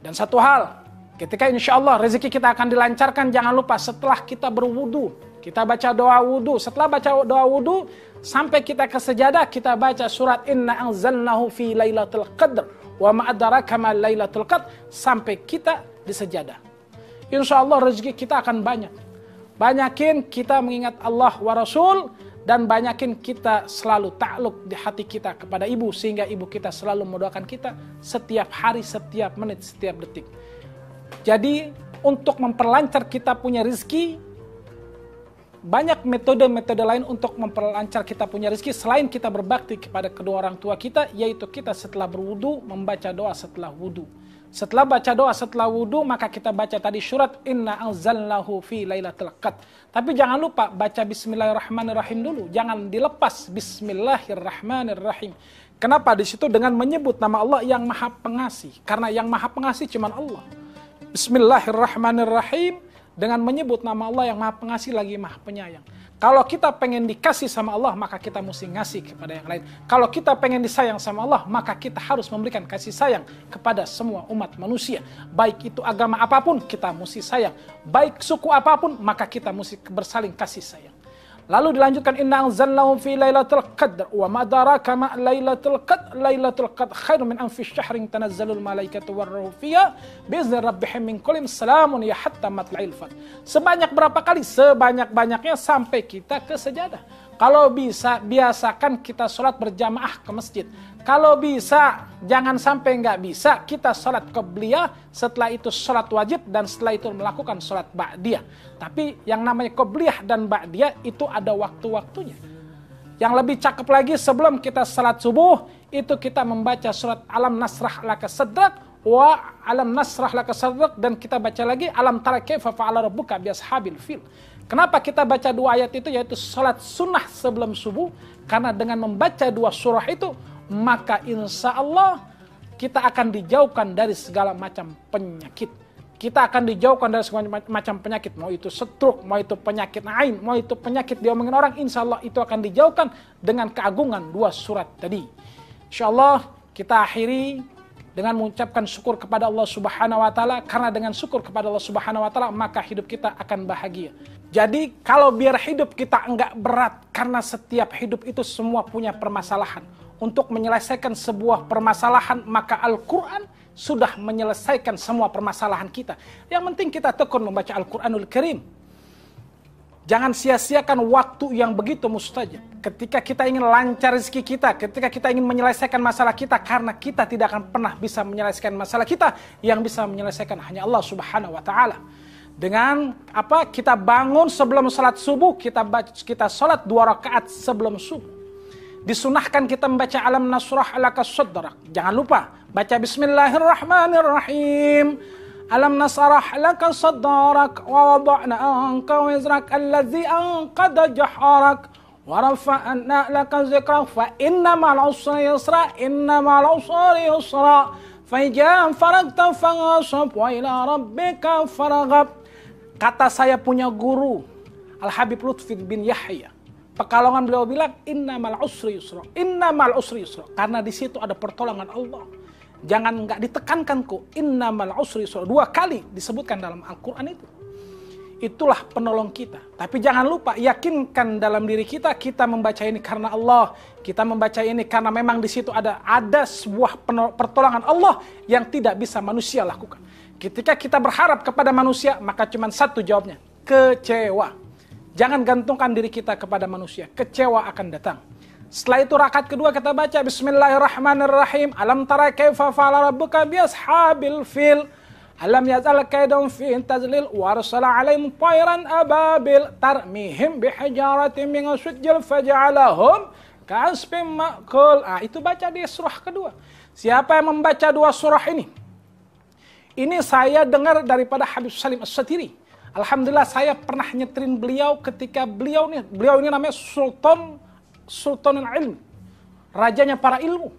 Dan satu hal, ketika insya Allah rezeki kita akan dilancarkan, jangan lupa setelah kita berwudu, kita baca doa wudu. Setelah baca doa wudu, sampai kita ke sejadah, kita baca surat Inna anzalnahu fi lailatul qadr wa ma adraka ma lailatul qadr, sampai kita di sejadah. Insya Allah rezeki kita akan banyak. Banyakin kita mengingat Allah wa Rasul, dan banyakin kita selalu takluk di hati kita kepada ibu, sehingga ibu kita selalu mendoakan kita setiap hari, setiap menit, setiap detik. Jadi untuk memperlancar kita punya rezeki, banyak metode-metode lain untuk memperlancar kita punya rezeki selain kita berbakti kepada kedua orang tua kita, yaitu kita setelah berwudu membaca doa setelah wudu. Setelah baca doa setelah wudu, maka kita baca tadi surat Inna anzalnahu fi lailatul qadr. Tapi jangan lupa baca Bismillahirrahmanirrahim dulu. Jangan dilepas Bismillahirrahmanirrahim. Kenapa? Di situ dengan menyebut nama Allah yang Maha Pengasih. Karena yang Maha Pengasih cuma Allah. Bismillahirrahmanirrahim. Dengan menyebut nama Allah yang Maha Pengasih lagi Maha Penyayang. Kalau kita pengen dikasih sama Allah, maka kita mesti ngasih kepada yang lain. Kalau kita pengen disayang sama Allah, maka kita harus memberikan kasih sayang kepada semua umat manusia. Baik itu agama apapun, kita mesti sayang. Baik suku apapun, maka kita mesti bersaling kasih sayang. Lalu dilanjutkan, Inna anzalnahu fi lailatul qadr wa ma adraka ma lailatul qadr. Lailatul qadr khairun min alfi syahrin tanazzalul malaikatu warruhu fiha biizni rabbihim min kulli salamun ya hatta matla'il fajr. Sebanyak berapa kali? Sebanyak-banyaknya sampai kita ke sejadah. Kalau bisa, biasakan kita sholat berjamaah ke masjid. Kalau bisa, jangan sampai nggak bisa, kita sholat qobliyah, setelah itu sholat wajib, dan setelah itu melakukan sholat ba'diyah. Tapi yang namanya qobliyah dan ba'diyah itu ada waktu-waktunya. Yang lebih cakep lagi, sebelum kita sholat subuh, itu kita membaca surat Alam Nasrah Laka Sadrak, wa Alam Nasrah Laka Sadrak, dan kita baca lagi Alam Tara Kaifa Fa'ala Rabbuka bi Ashabil Fil. Kenapa kita baca dua ayat itu, yaitu sholat sunnah sebelum subuh? Karena dengan membaca dua surah itu, maka insya Allah kita akan dijauhkan dari segala macam penyakit. Kita akan dijauhkan dari segala macam penyakit. Mau itu stroke, mau itu penyakit ain, mau itu penyakit diomongin orang, insya Allah itu akan dijauhkan dengan keagungan dua surat tadi. Insya Allah kita akhiri dengan mengucapkan syukur kepada Allah Subhanahu wa Ta'ala, karena dengan syukur kepada Allah Subhanahu wa Ta'ala maka hidup kita akan bahagia. Jadi kalau biar hidup kita enggak berat, karena setiap hidup itu semua punya permasalahan. Untuk menyelesaikan sebuah permasalahan, maka Al-Quran sudah menyelesaikan semua permasalahan kita. Yang penting kita tekun membaca Al-Quranul Karim. Jangan sia-siakan waktu yang begitu mustajab. Ketika kita ingin lancar rezeki kita, ketika kita ingin menyelesaikan masalah kita, karena kita tidak akan pernah bisa menyelesaikan masalah kita, yang bisa menyelesaikan hanya Allah Subhanahu wa Ta'ala. Dengan apa? Kita bangun sebelum salat subuh, kita salat 2 rakaat sebelum subuh. Disunahkan kita membaca Alam Nasrah Laka Sadrak. Jangan lupa baca Bismillahirrahmanirrahim. Alam nasrah laka sadrak wa wada'na anka wizrak allazi anqadha jahrak wa rafa'na laka zikrak fa inna ma'al usri yusra inna ma'al usri yusra fa idza faragta fansab wa ila rabbika farghab. Kata saya punya guru Al-Habib Lutfi bin Yahya Pekalongan, beliau bilang innamal usri yusra, innamal usri yusra, karena di situ ada pertolongan Allah. Jangan nggak ditekankan kok, innamal usri yusra, 2 kali disebutkan dalam Al-Quran itu. Itulah penolong kita. Tapi jangan lupa yakinkan dalam diri kita, kita membaca ini karena Allah, kita membaca ini karena memang di situ ada sebuah pertolongan Allah yang tidak bisa manusia lakukan. Ketika kita berharap kepada manusia, maka cuma satu jawabnya, kecewa. Jangan gantungkan diri kita kepada manusia, kecewa akan datang. Setelah itu rakaat kedua kita baca Bismillahirrahmanirrahim. Alam tara kaifa fa'ala rabbuka bi ashabil fil. Alam yazal kaidahum fi tazlil wa arsala 'alaihim tayran ababil tarmihim bihijaratin min sijil faj'alahum ka'asfin ma'kul. Itu baca di surah kedua. Siapa yang membaca 2 surah ini? Ini saya dengar daripada Habib Salim As-Satiri. Alhamdulillah saya pernah nyetrin beliau ketika beliau ini namanya Sultanul Ilm, rajanya para ilmu.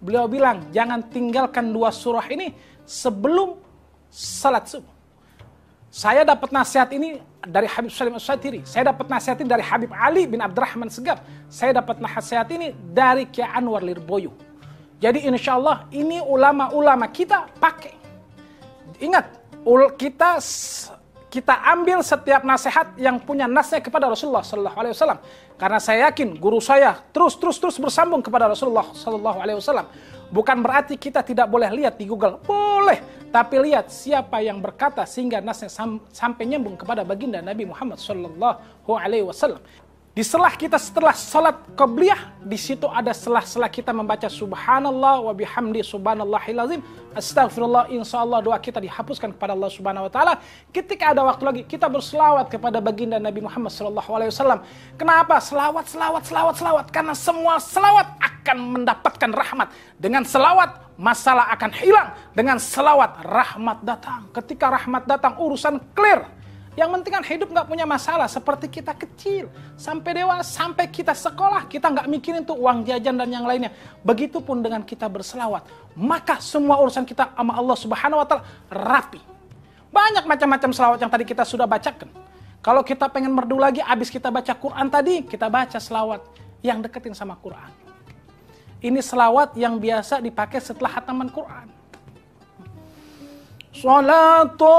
Beliau bilang jangan tinggalkan 2 surah ini sebelum salat subuh. Saya dapat nasihat ini dari Habib Salim As-Satiri. Saya dapat nasihat ini dari Habib Ali bin Abdurrahman Segaf. Saya dapat nasihat ini dari Kiai Anwar Lirboyo. Jadi insya Allah ini ulama-ulama kita pakai. Ingat, kita ambil setiap nasihat yang punya nasnya kepada Rasulullah Sallallahu Alaihi Wasallam. Karena saya yakin guru saya terus bersambung kepada Rasulullah Sallallahu Alaihi Wasallam. Bukan berarti kita tidak boleh lihat di Google, boleh. Tapi lihat siapa yang berkata sehingga nasnya sampai nyambung kepada baginda Nabi Muhammad Sallallahu Alaihi Wasallam. Setelah salat qabliyah, di situ ada setelah kita membaca subhanallah wa bihamdi subhanallahil azim, astagfirullah, insyaallah doa kita dihapuskan kepada Allah Subhanahu wa taala. Ketika ada waktu lagi kita berselawat kepada baginda Nabi Muhammad sallallahu alaihi wasallam. Kenapa? Selawat. Karena semua selawat akan mendapatkan rahmat. Dengan selawat masalah akan hilang. Dengan selawat rahmat datang. Ketika rahmat datang urusan clear. Yang penting kan hidup nggak punya masalah. Seperti kita kecil, sampai dewasa, sampai kita sekolah, kita nggak mikirin tuh uang jajan dan yang lainnya. Begitupun dengan kita berselawat. Maka semua urusan kita sama Allah Subhanahu wa taala rapi. Banyak macam-macam selawat yang tadi kita sudah bacakan. Kalau kita pengen merdu lagi, abis kita baca Quran tadi, kita baca selawat yang deketin sama Quran. Ini selawat yang biasa dipakai setelah khataman Quran. Salatullahi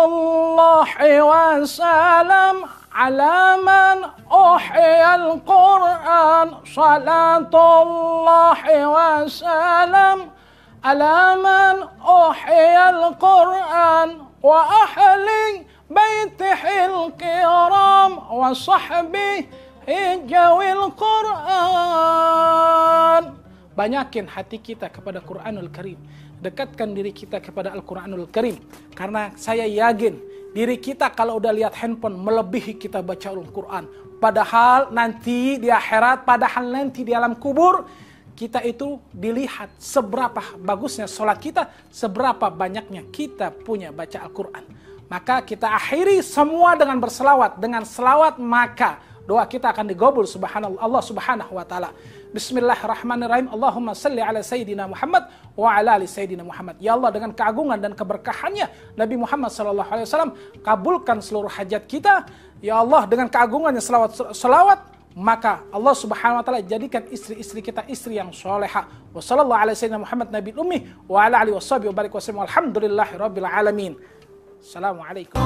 wa salam ala man uhiyal Qur'an. Salatullahi wa salam ala man uhiyal Qur'an wa ahli baitihil kiram wa sahbihi jawil Qur'an. Banyakin hati kita kepada Quranul Karim. Dekatkan diri kita kepada Al-Quranul Karim. Karena saya yakin diri kita kalau udah lihat handphone melebihi kita baca Al-Quran. Padahal nanti di akhirat, padahal nanti di alam kubur, kita itu dilihat seberapa bagusnya sholat kita, seberapa banyaknya kita punya baca Al-Quran. Maka kita akhiri semua dengan berselawat. Dengan selawat maka doa kita akan digabul subhanallah Allah Subhanahu wa taala. Bismillahirrahmanirrahim. Allahumma salli ala Sayyidina Muhammad wa ala ali Sayyidina Muhammad. Ya Allah, dengan keagungan dan keberkahannya Nabi Muhammad sallallahu alaihi wasallam, kabulkan seluruh hajat kita. Ya Allah, dengan keagungannya selawat, maka Allah Subhanahu wa taala jadikan istri-istri kita istri yang soleha. Wa sallallahu ala Sayyidina Muhammad Nabi ummi wa ala alihi washabihi wa barik wa sallam. Alhamdulillahirabbil alamin. Assalamualaikum.